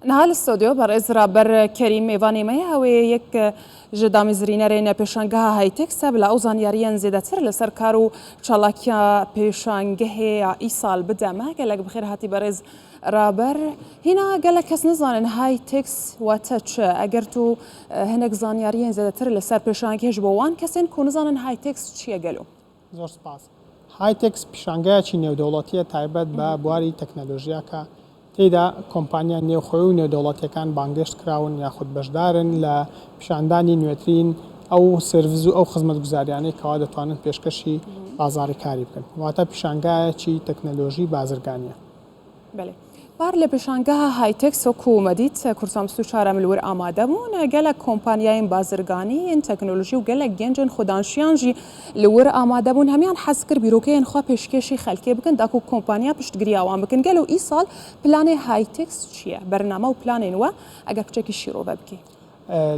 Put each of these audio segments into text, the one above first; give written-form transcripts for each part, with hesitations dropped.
نهال استودیو بر ازرابر کریم میوانی و یک جدامی زرینه پیشانگه هایتکس بلا او زانیاریان زیده تر لسر کارو چالاکیا پیشانگه ای سال بدمه گلک بخیر هاتی برز رابر هنا گلک کس نزانن هایتکس و تچ اگر تو هنگ زانیاریان زیده تر لسر پیشانگه جبوان کسین کو نزانن هایتکس چیه گلو؟ زور سپاس. هایتکس پیشانگه چی نێودەوڵەتیە تایبەت بە بواری تەکنەلۆژیا کە تێیدا کۆمپانیا نێوخۆی و نێودەوڵەتیەکان بانگشت کراون یاخود بەشدارن لە پیشاندانی نوێترین ئەو سرویس و ئەو خزمەتگوزاریانەی کەوا دەتوانن پێشکەشی بازاری کاری بکەن. واتە پیشانگایەکی تەکنەلۆژی بازرگانیە. بله. بار لپیشانگه هایتکس و کومدیت کورسامستو چهارم لور آماده بون گلک کمپانیای بازرگانی این تکنولوژی و گلک گنجن خودانشیان جی لور آماده بون همیان حذکر بیروکه این خواه پیشکشی خلقی بکن داکو کمپانیا پشتگیری آوام بکن گلو ای سال پلان هایتکس چیه برنامه و پلان اینوه اگر کچکی شیرو ببکی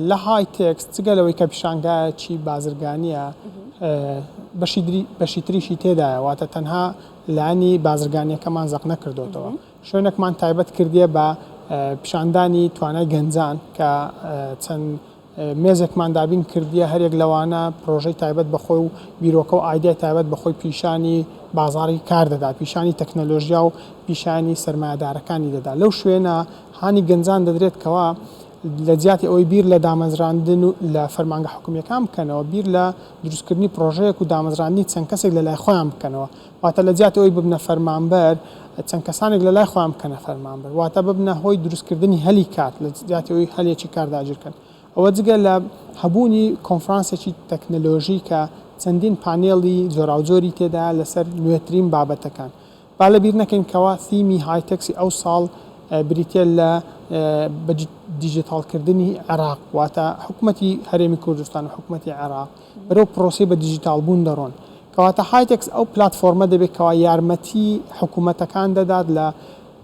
لە هایتکس چگەلەوەی کە پیشانگایەکی بازرگانیە بەشی تریشی تێدایە واتە تەنها لانی بازرگانیەکەمان زەق نەکردوتەوە شوێنێکمان تایبەت کردیە بە پیشاندانی توانای گەنجان کە چەند مێزێکمان دابین کردیە هەرێک لەوانە پرۆژەی تایبەت بەخۆی و بیرۆکە و ئایدای تایبەت بەخۆی پیشانی بازاری کار دەدا پیشانی تەکنەلۆژیا و پیشانی سەرمایه‌دارەکانی دەدا لەو شوێنە هانی گەنجان دەدرێت کەوا لە جیاتی ئەوەی بیر لە دامەزراندن و لە فەرمانگە حکوومیەکان بکەنەوە بیر لە دروستکردنی پرۆژەیەک و دامەزراندنی چەند کەسێک لە لای خۆیان بکەنەوە واتە لە جیاتی ئەوەی ببنە فەرمانبەر چەند کەسانێک لە لای خۆیان بکەنە فەرمانبەر واتە ببنە هۆی دروستکردنی هەلی کات لە جیاتی ئەوەی هەلێکی کارداگیرکەن ئەوە جگە لە هەبوونی کۆنفرانسێکی تەکنەلۆژی کە چەندین پانێڵی جۆراوجۆری تێدا لەسەر نوێترین بابەتەکان با لە بیر نەکەین کەوا تیمی هایتەکسی ئەو ساڵ بریتە لە دیجیتالکردنی عێراق واتە حکوومەتی هەرێمی کوردستان و حکوومەتی عێراق بەرەو پرۆسی بە دیجیتال بوون دەڕۆن کەواتە هایتەکس ئەو پلاتفۆرمە دەبێت کەوا یارمەتی حکوومەتەکان دەدات لە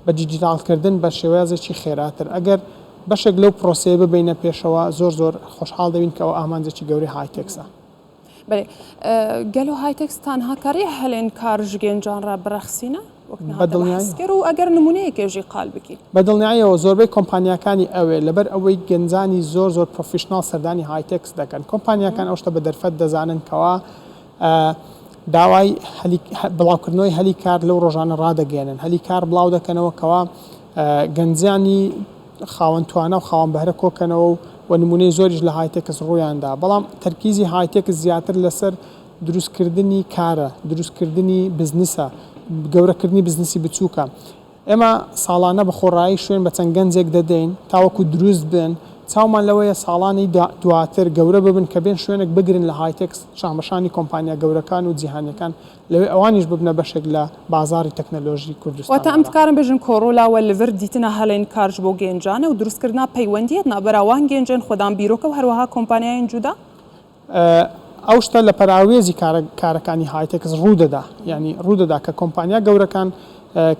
بە دیجیتالکردن بە شێوازێکی خێراتر ئەگەر بەشێک لەو پرۆسەیە ببینە پێشەوە زۆر خۆشحاڵ دەبین کەەوە ئامانجێکی گەوری هایتەکسە. بله گلو هایتکس تنها کاری هلین کارج گنجان را برخسینه بەدڵنیایی و ئەگەر نمونەیەکێژی قال بکی بەدڵنیاییەوە زۆربەی کۆمپانیەکانی ئەوێ لەبەر ئەوەی گەنجانی زۆر پرۆفیشنال سەردانی هایتەکس دەکەن کۆمپانیەکان ئەو شتە بە دەرفەت دەزانن کەوا داوای بڵاوکردنەوەی هەلی کار لەو ڕۆژانە ڕادەگەێنن هەلی کار بڵاو دەکەنەوە کەوا گەنجانی خاوەنتوانە و خاوەن بەهرە کۆکەنەوە و نمونەی زۆریش لە هایتەکس ڕوویاندا بەڵام تەرکیزی هایتەکس زیاتر لەسەر دروستکردنی کارە دروستکردنی بزنسە گەورەکردنی بزنسی بچووکە ئێمە ساڵانە بە خۆڕایی شوێن بە چەند گەنجێک دەدەین تاوەکو دروست بن چاومان لەوەیە ساڵانی دواتر گەورە ببن کە بێن شوێنێک بگرن لە هایتەکس شانبەشانی کۆمپانیا گەورەکان و جیهانیەکان لەوێ ئەوانیش ببنە بەشێک لە بازاری تەکنەلۆژی کوردستان واتە ئەم کارم بێژن کۆڕۆلاوە لەڤەر دیتنە هەڵێن کارژ بۆ گەنجانە و دروستکردنا پەیوەندیت نابەراوان گەنجێن خۆدان بیرۆکە و هەروەها کۆمپانیایان جودا ئەو شتە لە پەراوێزی کارەکانی هایتەکس ڕوودەدا ینی ڕوودەدا کە کۆمپانیا گەورەکان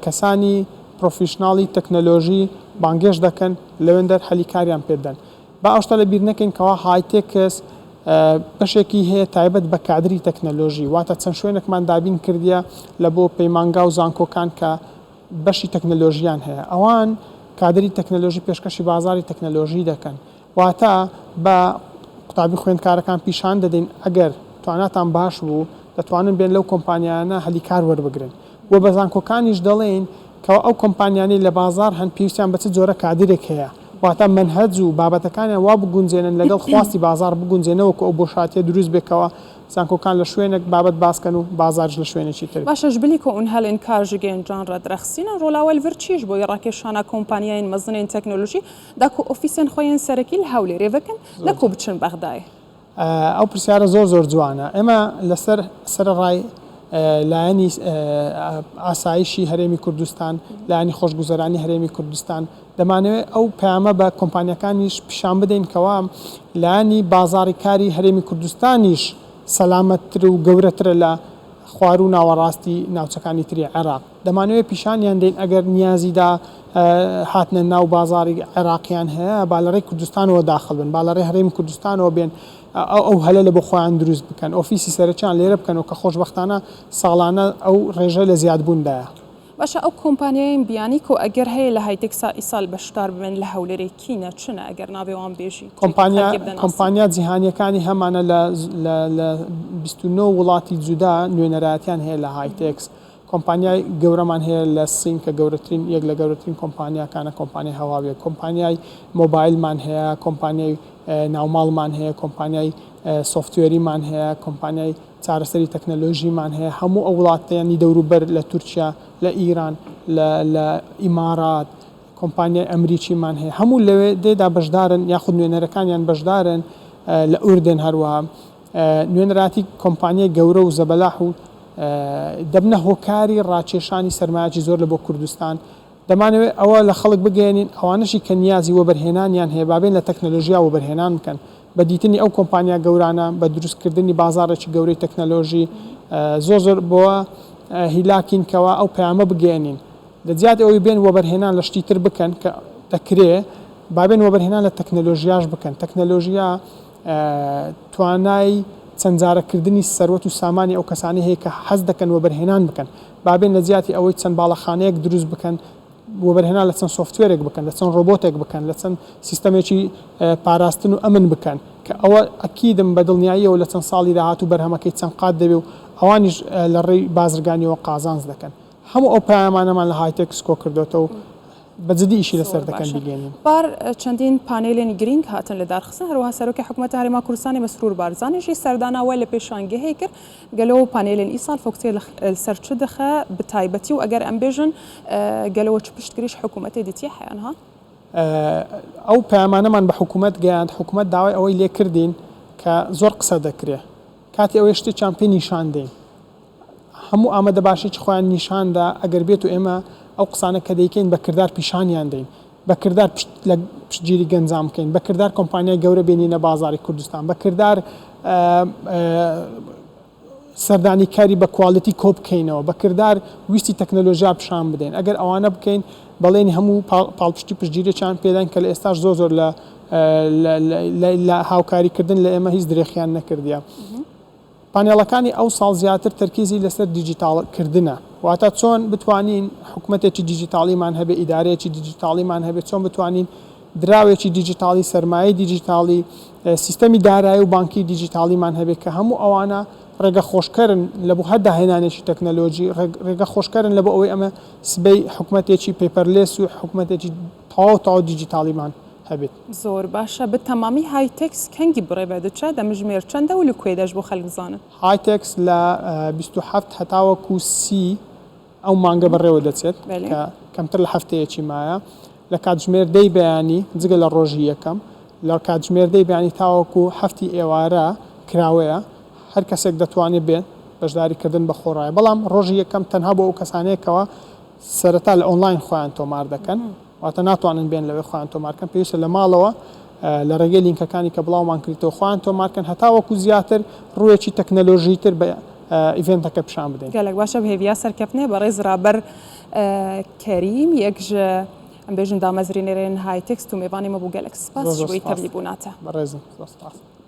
کەسانی پرۆفیشناڵی تەکنەلۆژی بانگێش دەکەن لەوێندەر هەلی کاریان پێدەن با ئەو شتە لە بیر نەکەین کەوا هایتەکس بەشێکی هەیە تایبەت بە کادری تەکنەلۆژی واتە چەند شوێنێکمان دابین کردیە لە بۆ پەیمانگا و زانکۆکان کە بەشی تەکنەلۆژیان هەیە ئەوان کادری تەکنەلۆژی پێشکەشی بازاری تەکنەلۆژی دەکەن واتە بە قوتابی خوێندکارەکان پیشان دەدەین ئەگەر تواناتان باش بوو دەتوانن بێن لەو کۆمپانیانە هەلی کار وەربگرن و بە زانکۆکانیش دەڵێن کەەوە ئەو کۆمپانیانی لە بازار هەن پێویستیان بە چ جۆرە کادرێک هەیە واتە منهەج و بابەتەکانیان وا بگونجێنن لەگەڵ خواستی بازار بگونجێنەوە کە ئەو بۆ شاتیە دروست بێکەوە زانکۆکان لە شوێنێک بابەت باسکەن و بازارش لە شوێنێکی تر باشەش بلی کە ئون هەلێن کارژ گەنجان ڕەدرەخسینە ڕۆلاوەل ڤر چیش بۆی ڕاکێشانە کۆمپانیایان مەزنین تەکنۆلۆژی داکو ئۆفیسن خۆیان سەرەکی لە هەولێرێ بکەن نەکو بچن بەغدای ئەو پرسیارە زۆر جوانە ئێمە لەسەر سەرڕای لایەنی ئاسایشی هەرێمی کوردستان لایەنی خۆشگوزەرانی هەرێمی کوردستان دەمانەوێت ئەو پەیامە بە کۆمپانیەکانیش پیشان بدەین کەوا لایەنی بازاری کاری هەرێمی کوردستانیش سەلامەتتر و گەورەترە لە خوار و ناوەڕاستی ناوچەکانی تری عێراق دەمانەوێت پیشانیان دێن ئەگەر نیازیدا هاتنە ناو بازاری عێراقیان هەیە باڵەڕێی کوردستانەوە داخل بن باڵەڕێی هەرێمی کوردستانەوە بێن ئەو هەلە لە بۆ خۆیان دروست بکەن ئۆفیسی سەرچیان لێرە بکەن و کە خۆشبەختانە ساڵانە ئەو ڕێژە لە زیادبووندایە باشە ئەو کۆمپانیایان بیانی کۆ ئەگەر هەیە لە هایتێکسا ئیسال بەشدار بن لە هەولێرێکینە چنە ئەگەر ناوێوان بێژی کۆمپانیا جیهانیەکانی هەمانە لە 29 وڵاتی جودا نوێنەرایەتیان هەیە لە هایتێکس. کۆمپانیای گەورەمان هەیە لە سین کە گەورەترین یەک لە گەورەترین کۆمپانیاکانە کۆمپانیای هەواویە، کۆمپانیای مۆبایلمان هەیە، کۆمپانیای ناوماڵمان هەیە، کۆمپانیای سۆفتوێریمان هەیە، کۆمپانیای چارەسەری تەکنەلۆژیمان هەیە، هەموو ئەو وڵاتیانی دەوروبەر لە تورکیا، لە ئیران، لە ئیمارات، کۆمپانیای ئەمریکیمان هەیە، هەموو لەوێ دێدا بەشدارن یاخود نوێنەرەکانیان بەشدارن لە ئوردن هەروەها نوێنەراتی کۆمپانیای گەورە و زەبەلاح و دەبنە هۆکاری ڕاکێشانی سەرمایەکی زۆر لە بۆ کوردستان. دەمانەوێت ئەوە لە خەڵک بگەێنین ئەوانشی کە نیازی وەبەرهێنانیان هەیە بابێن لە تەکنەلۆژیا وەبەرهێنان بکەن بە دیتنی ئەو کۆمپانیا گەورانە بە دروستکردنی بازارێکی گەورەی تەکنەلۆژی زۆر بۆە هیلاکینکەوە ئەو پەیامە بگەێنین دەجات ئەوی بێن وەبەرهێنان لە شتی تر بکەن کە دەکرێ بابێن وەبەرهێنان لە تەکنەلۆژیاش بکەن. تەکنەلۆژیا توانای چەندجارەکردنی سەروەت و سامانی ئەو کەسانی هەیە کە حەز دەکەن وەبەرهێنان بکەن بابێن لە جیاتی ئەوەی چەند باڵەخانەیەک دروست بکەن وەبەرهێنان لە چەند سۆفتوێرێک بکەن، لە چەند ڕۆبۆتێک بکەن، لە چەند سیستەمێکی پاراستن و ئەمن بکەن کە ئەوە ئەکیدم بە دڵنیاییەوە لە چەند ساڵی داهاتوو بەرهەمەکەی چەند قات دەبێ و ئەوانیش لە ڕێی بازرگانیەوە قازانج دەکەن. هەموو ئەو پەیامانەمان لە هایتێکس کۆ کردوێتەوە بەجددی ئیشی لەسەر دەکەن بگەێنین. بار چەندین پانێلێنی گرنگ هاتن لە دارخستن هەروەها سەرۆکی حکوومەتی هەرێما کوردستانی مەسرور بارزانیشی سەرداناوە لە پێشانگە هەیە کرد گەلەوە پانێلێن ئیسال فۆکسێ لەسەر چ دەخە بتایبەتی و ئەگەر ئەم بێژن گەلەوە چ پشتگریش حکوومەتی دیتیە هەیەنها ئەو پەیامانەمان بە حکوومەت گەیاند حکوومەت داوای ئەوەی لێ کردین کە زۆر قسە دەکرێ کاتی ئەوەی شتێکیان پێ نیشان دەین هەموو ئامادە باشێکی خۆیان نیشاندا ئەگەر بێت و ئێمە ئەو قسانە کە دەیکەین بە کردار پیشانیان دەین بە کردار لە پشتگیری گەنجام بکەین بە کردار کۆمپانیای گەورە بینینە بازاری کوردستان بە کردار سەردانی کاری بە کواڵیتی کۆ بکەینەوە بە کردار ویستی تەکنەلۆژیا پیشان بدەین ئەگەر ئەوانە بکەین بەڵێنی هەموو پاڵپشتی پشتگیریان پێدان کە لە ئێستاش زۆر لە هاوکاریکردن لە ئێمە هیچ درێخیان نەکردیە. پانێڵەکانی ئەو ساڵ زیاتر تەرکیزی لەسەر دیجیتالکردنە واتە چۆن بتوانین حکوومەتێکی دیجیتالیمان هەبێ ئیدارەیەکی دیجیتالیمان هەبێت چۆن بتوانین دراوێکی دیجیتالی سەرمایە دیجیتالی سیستەمی دارایی و بانکی دیجیتالیمان هەبێت کە هەموو ئەوانە ڕێگە خۆشکەرن لە بۆ هەرداهێنانێکی تەکنەلۆژی ڕێگە خۆشکەرن لە بۆ ئەوەی ئەمە سبەی حکوومەتێکی پێپەرلێس و حکوومەتێکی تاو دیجیتالیمان هەبێت. زۆر باشە بە تەمامی هایتێکس کەنگی بڕێبێدەچە دەمژمێر چەندە و لە کوێدەش بۆ خەڵک بزانن. هایتێکس لە 27 هەتاوەکو سی ئەو مانگە بەڕێوە دەچێت کە کەمتر لە هەفتەیەکی مایە لە کاتژمێردەی بەیانی جگە لە ڕۆژی یەکەم لە کاتژمێردەی بەیانی تاوەکو هەفتی ئێوارە کراوەیە هەر کەسێک دەتوانێت بێت بەشداریکردن بە خۆڕایە بەڵام ڕۆژی یەکەم تەنها بۆ ئەو کەسانەیەکەوە سەرەتا لە ئۆنلاین خۆیان تۆمار دەکەن واتە ناتوانن بێن لەوێ خۆیان تۆمارکەن پێویستە لە ماڵەوە لە ڕێگەی لینکەکانی کە بڵاومان کردەوە خۆیان تۆمارکەن هەتاوەکو زیاتر ڕوویەکی تەکنەلۆژی تر بە ئیڤنتەکە پیشان بدەین. گەلێک باشە هێویا سەرکەوتنێ بەڕێز رابەر کەریم یەکژ ئەم بێژن دامەزرینێرێن هایتێکس و میێوانێمە بوو گەلێک سپاس شوی تەبلیبووناتە بەڕێزم.